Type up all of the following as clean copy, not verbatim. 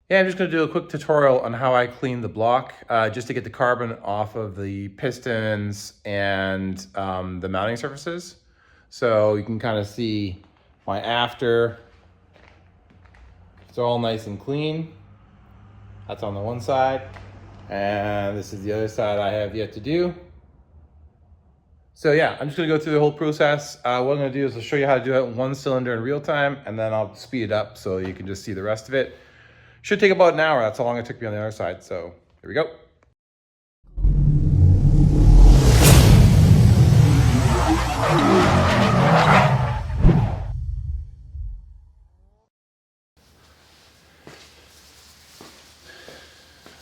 Yeah, I'm just going to do a quick tutorial on how I clean the block, just to get the carbon off of the pistons and the mounting surfaces. So you can kind of see my after. It's all nice and clean. That's on the one side. And this is the other side I have yet to do. So yeah, I'm just gonna go through the whole process. What I'm gonna do is I'll show you how to do it in one cylinder in real time, and then I'll speed it up so you can just see the rest of it. Should take about an hour. That's how long it took me on the other side. So here we go.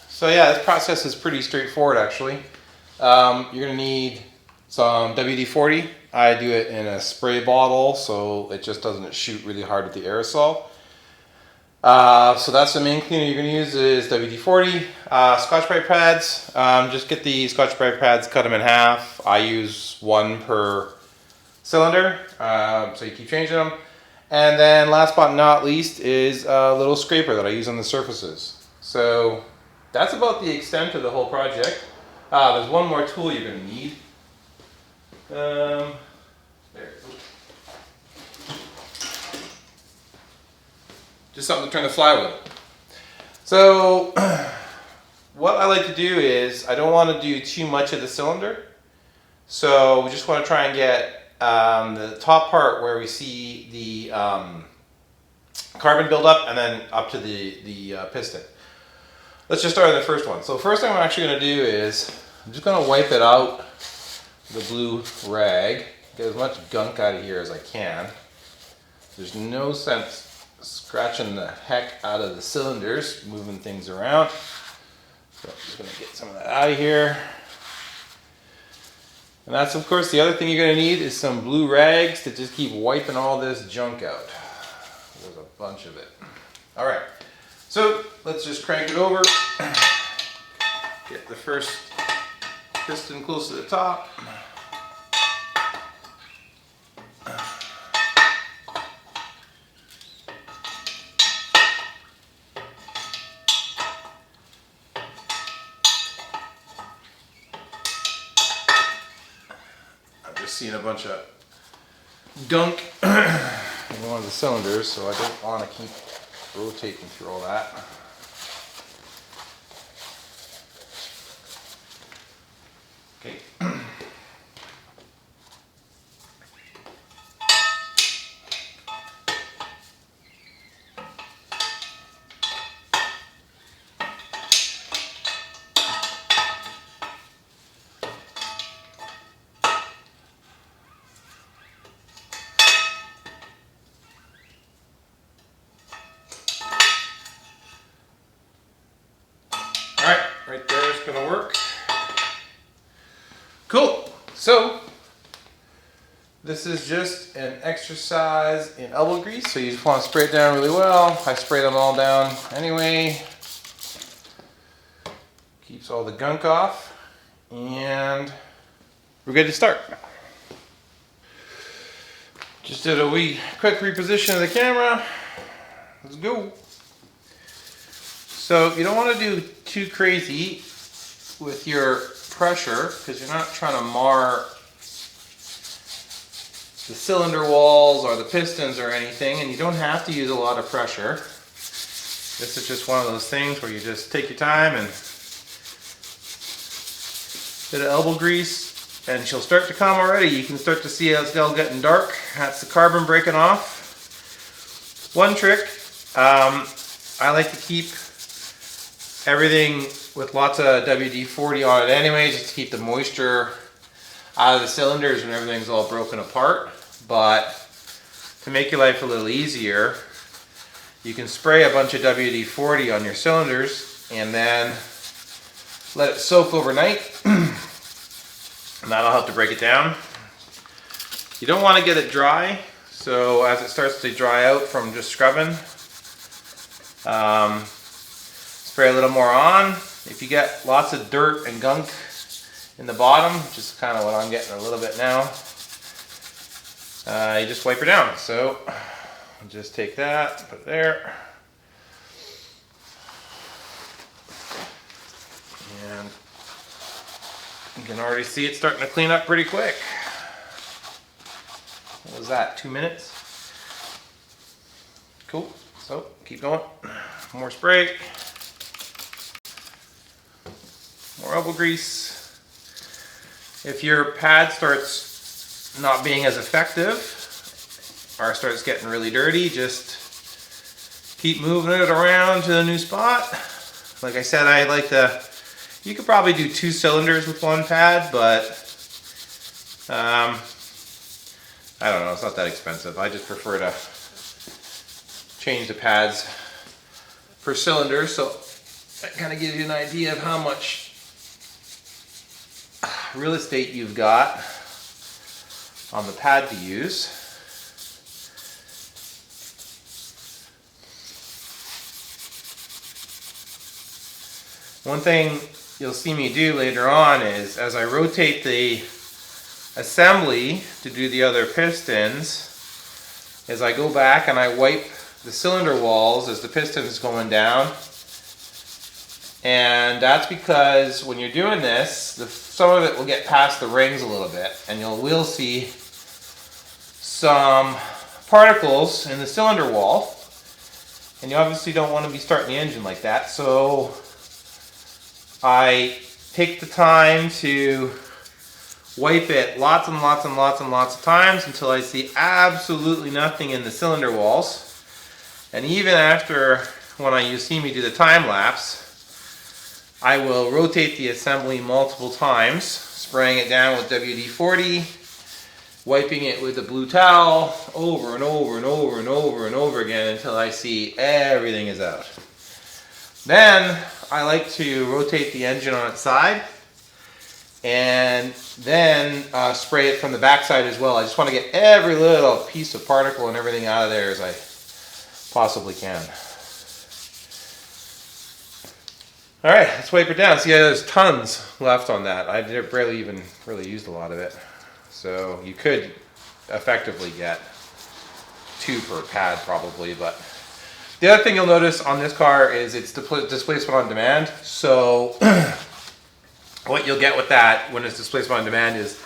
So yeah, this process is pretty straightforward actually. You're gonna need some WD-40. I do it in a spray bottle so it just doesn't shoot really hard with the aerosol. So that's the main cleaner you're going to use is WD-40. Scotch-Brite pads, just get the Scotch-Brite pads, cut them in half. I use one per cylinder, so you keep changing them. And then last but not least is a little scraper that I use on the surfaces. So that's about the extent of the whole project. There's one more tool you're going to need. There. Just something to turn the flywheel. So what I like to do is I don't want to do too much of the cylinder. So we just want to try and get the top part where we see the carbon buildup and then up to the piston. Let's just start on the first one. So first thing I'm actually going to do is I'm just going to wipe it out, the blue rag, get as much gunk out of here as I can. There's no sense scratching the heck out of the cylinders, moving things around. So I'm just going to get some of that out of here. And that's, of course, the other thing you're going to need is some blue rags to just keep wiping all this junk out. There's a bunch of it. All right, so let's just crank it over. Get the first piston close to the top. Seeing a bunch of gunk in one of the cylinders, so I don't want to keep rotating through all that. Okay. Right there is going to work. Cool. So this is just an exercise in elbow grease. So you just want to spray it down really well. I spray them all down anyway. Keeps all the gunk off. And we're good to start. Just did a wee quick reposition of the camera. Let's go. So you don't want to do too crazy with your pressure because you're not trying to mar the cylinder walls or the pistons or anything, and you don't have to use a lot of pressure. This is just one of those things where you just take your time and bit of elbow grease, and she'll start to come already. You can start to see how it's all getting dark. That's the carbon breaking off. One trick, I like to keep everything with lots of WD-40 on it anyway, just to keep the moisture out of the cylinders when everything's all broken apart. But to make your life a little easier, you can spray a bunch of WD-40 on your cylinders and then let it soak overnight. And that'll help to break it down. You don't want to get it dry, so as it starts to dry out from just scrubbing, spray a little more on. If you get lots of dirt and gunk in the bottom, which is kind of what I'm getting a little bit now, you just wipe her down. So just take that, put it there. You can already see it starting to clean up pretty quick. What was that, 2 minutes? Cool, so keep going. More spray. More elbow grease. If your pad starts not being as effective or starts getting really dirty, just keep moving it around to the new spot. Like I said, I like to, you could probably do 2 cylinders with one pad, but I don't know, it's not that expensive. I just prefer to change the pads per cylinder, so that kind of gives you an idea of how much real estate you've got on the pad to use. One thing you'll see me do later on is, as I rotate the assembly to do the other pistons, is I go back and I wipe the cylinder walls as the piston is going down. And that's because when you're doing this, some of it will get past the rings a little bit, and you will see some particles in the cylinder wall. And you obviously don't want to be starting the engine like that, so I take the time to wipe it lots and lots and lots and lots of times until I see absolutely nothing in the cylinder walls. And even after, when you see me do the time lapse, I will rotate the assembly multiple times, spraying it down with WD-40, wiping it with a blue towel over and over and over and over and over again until I see everything is out. Then I like to rotate the engine on its side and then spray it from the back side as well. I just want to get every little piece of particle and everything out of there as I possibly can. All right, let's wipe it down. See, there's tons left on that. I barely even really used a lot of it. So you could effectively get 2 per pad probably, but the other thing you'll notice on this car is it's displacement on demand. So what you'll get with that when it's displacement on demand is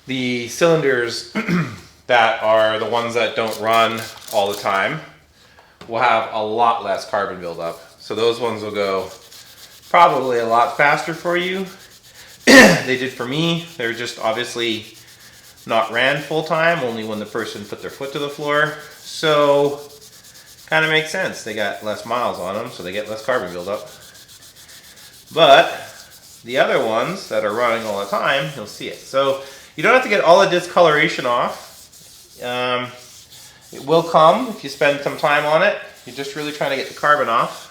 the cylinders that are the ones that don't run all the time will have a lot less carbon buildup. So those ones will go probably a lot faster for you. They did for me. They're just obviously not ran full time, only when the person put their foot to the floor. So kind of makes sense. They got less miles on them, so they get less carbon buildup. But the other ones that are running all the time, you'll see it. So you don't have to get all the discoloration off. It will come if you spend some time on it. You're just really trying to get the carbon off.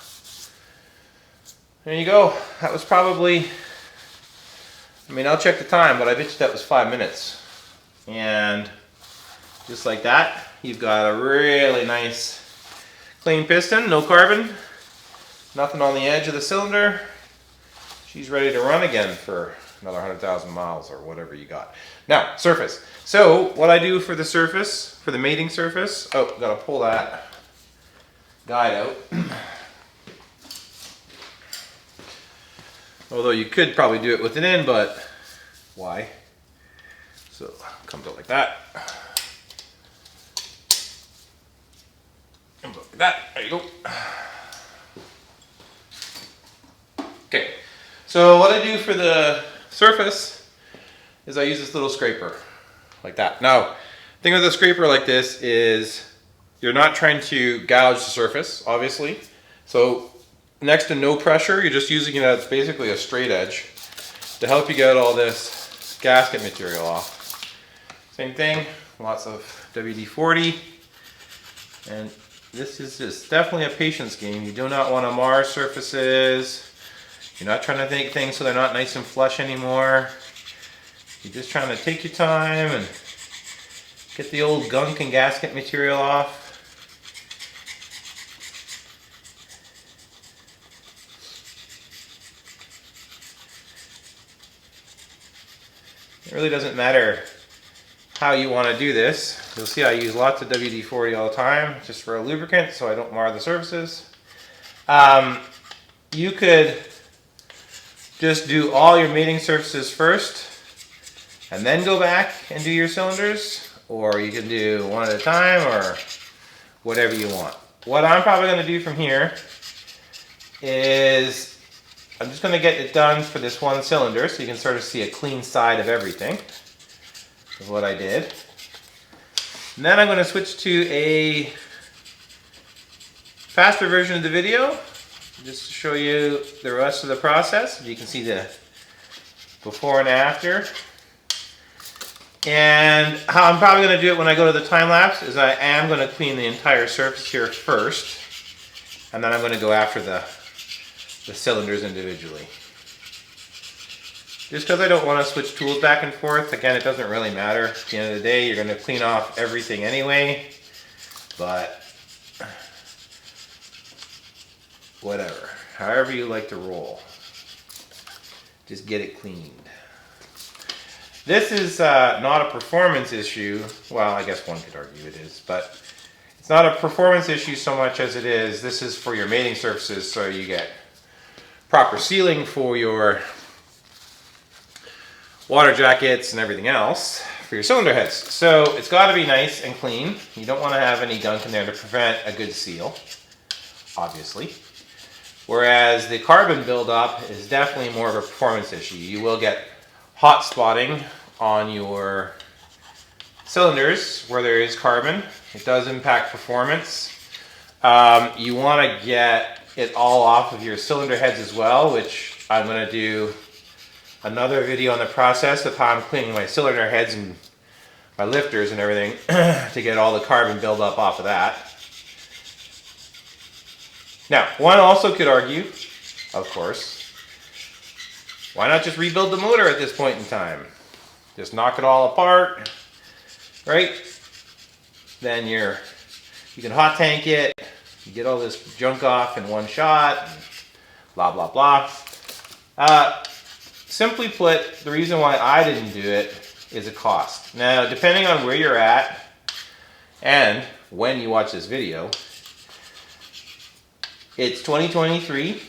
There you go. That was probably, I mean, I'll check the time, but I bet you that was 5 minutes. And just like that, you've got a really nice clean piston, no carbon, nothing on the edge of the cylinder. She's ready to run again for another 100,000 miles or whatever you got. Now, surface. So what I do for the surface, for the mating surface, oh, gotta pull that guide out. Although you could probably do it with it in, but why? So it comes out like that. And look at that, there you go. Okay, so what I do for the surface is I use this little scraper, like that. Now, the thing with a scraper like this is you're not trying to gouge the surface, obviously. So next to no pressure, you're just using it as basically a straight edge to help you get all this gasket material off. Same thing, lots of WD-40, and this is just definitely a patience game. You do not want to mar surfaces. You're not trying to make things so they're not nice and flush anymore. You're just trying to take your time and get the old gunk and gasket material off. It really doesn't matter how you want to do this. You'll see I use lots of WD-40 all the time, just for a lubricant so I don't mar the surfaces. You could just do all your mating surfaces first and then go back and do your cylinders, or you can do one at a time, or whatever you want. What I'm probably going to do from here is I'm just going to get it done for this one cylinder so you can sort of see a clean side of everything of what I did. And then I'm going to switch to a faster version of the video just to show you the rest of the process. You can see the before and after. And how I'm probably going to do it when I go to the time lapse is I am going to clean the entire surface here first, and then I'm going to go after the cylinders individually. Just because I don't want to switch tools back and forth. Again, it doesn't really matter. At the end of the day, you're going to clean off everything anyway, but whatever. However you like to roll. Just get it cleaned. This is not a performance issue. Well, I guess one could argue it is, but it's not a performance issue so much as it is, this is for your mating surfaces, so you get proper sealing for your water jackets and everything else for your cylinder heads. So it's got to be nice and clean. You don't want to have any gunk in there to prevent a good seal, obviously. Whereas the carbon buildup is definitely more of a performance issue. You will get hot spotting on your cylinders where there is carbon. It does impact performance. You want to get it all off of your cylinder heads as well, which I'm going to do another video on the process of how I'm cleaning my cylinder heads and my lifters and everything to get all the carbon buildup off of that. Now, one also could argue, of course, why not just rebuild the motor at this point in time? Just knock it all apart, right? Then you can hot tank it, you get all this junk off in one shot, blah, blah, blah. Simply put, the reason why I didn't do it is a cost. Now, depending on where you're at and when you watch this video, it's 2023,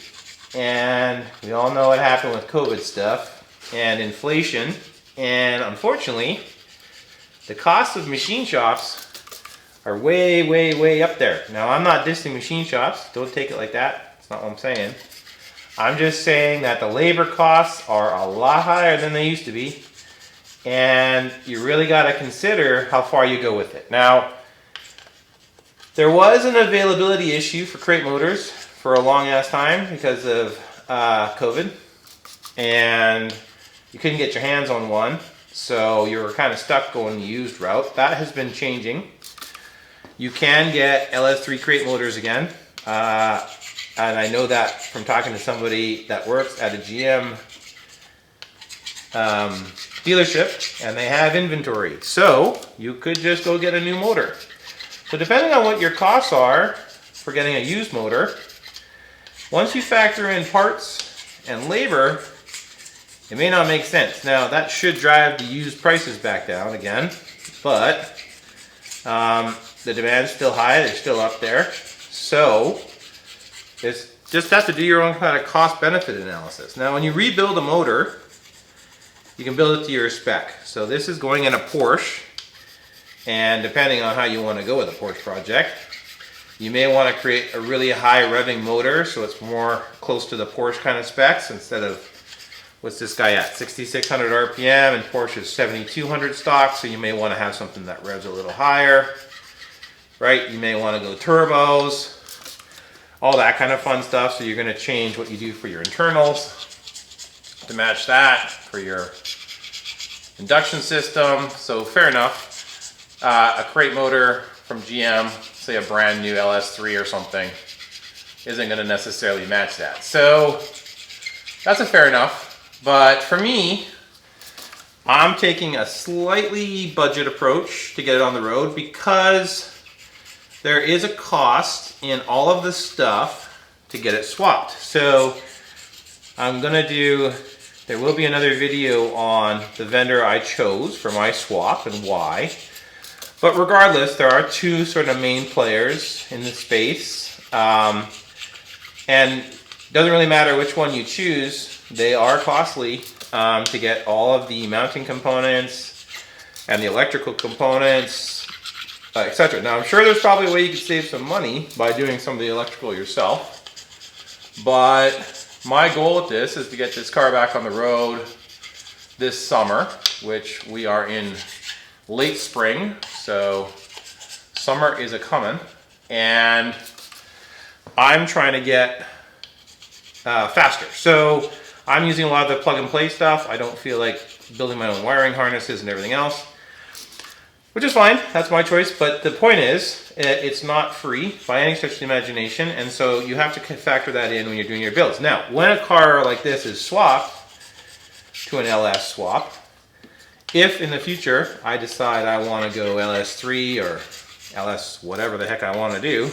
and we all know what happened with COVID stuff and inflation, and unfortunately, the cost of machine shops are way, way, way up there. Now, I'm not dissing machine shops. Don't take it like that. That's not what I'm saying. I'm just saying that the labor costs are a lot higher than they used to be, and you really got to consider how far you go with it. Now, there was an availability issue for crate motors for a long ass time because of COVID, and you couldn't get your hands on one, so you were kind of stuck going the used route. That has been changing. You can get LS3 crate motors again, and I know that from talking to somebody that works at a GM dealership, and they have inventory, so you could just go get a new motor. So depending on what your costs are for getting a used motor, once you factor in parts and labor, it may not make sense. Now, that should drive the used prices back down again, but the demand's still high, they're still up there. So, just have to do your own kind of cost-benefit analysis. Now, when you rebuild a motor, you can build it to your spec. So this is going in a Porsche, and depending on how you want to go with a Porsche project, you may want to create a really high revving motor so it's more close to the Porsche kind of specs instead of, what's this guy at, 6,600 RPM, and Porsche is 7,200 stock, so you may want to have something that revs a little higher, right? You may want to go turbos, all that kind of fun stuff, so you're going to change what you do for your internals to match that for your induction system. So fair enough. A crate motor from GM, say a brand new LS3 or something, isn't going to necessarily match that. So that's a fair enough. But for me, I'm taking a slightly budget approach to get it on the road because there is a cost in all of the stuff to get it swapped. So I'm going to do, there will be another video on the vendor I chose for my swap and why. But regardless, there are two sort of main players in the space. And Doesn't really matter which one you choose. They are costly to get all of the mounting components and the electrical components, etc. Now, I'm sure there's probably a way you could save some money by doing some of the electrical yourself. But my goal with this is to get this car back on the road this summer, which we are in late spring, so summer is a-coming. And I'm trying to get faster. So I'm using a lot of the plug and play stuff. I don't feel like building my own wiring harnesses and everything else, which is fine. That's my choice. But the point is, it's not free by any stretch of the imagination. And so you have to factor that in when you're doing your builds. Now, when a car like this is swapped to an LS swap, if in the future I decide I want to go LS3 or LS whatever the heck I want to do,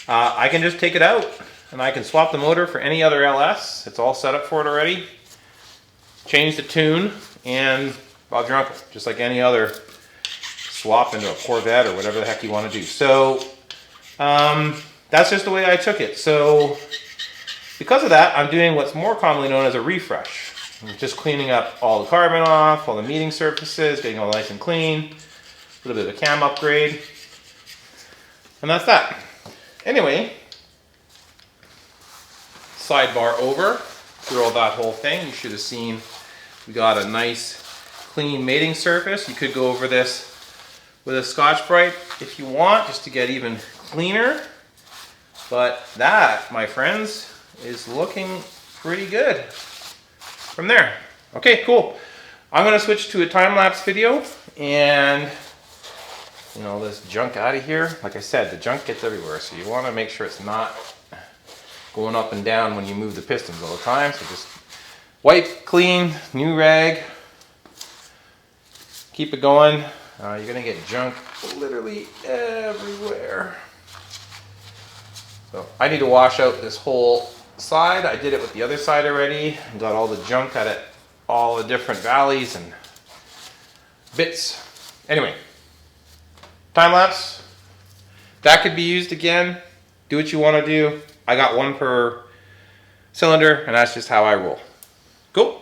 I can just take it out and I can swap the motor for any other LS. It's all set up for it already. Change the tune and Bob's your uncle, just like any other swap into a Corvette or whatever the heck you want to do. So that's just the way I took it. So because of that, I'm doing what's more commonly known as a refresh. I'm just cleaning up all the carbon off, all the meeting surfaces, getting all nice and clean, a little bit of a cam upgrade, and that's that. Anyway, sidebar over through all that whole thing. You should have seen we got a nice clean mating surface. You could go over this with a Scotch-Brite if you want, just to get even cleaner. But that, my friends, is looking pretty good from there. Okay, cool. I'm gonna switch to a time-lapse video and this junk out of here. Like I said, the junk gets everywhere, so you want to make sure it's not going up and down when you move the pistons all the time. So just wipe, clean, new rag, keep it going. You're gonna get junk literally everywhere. So I need to wash out this whole side. I did it with the other side already. Got all the junk out of all the different valleys and bits. Anyway, time lapse. That could be used again. Do what you want to do. I got one per cylinder, and that's just how I roll. Cool.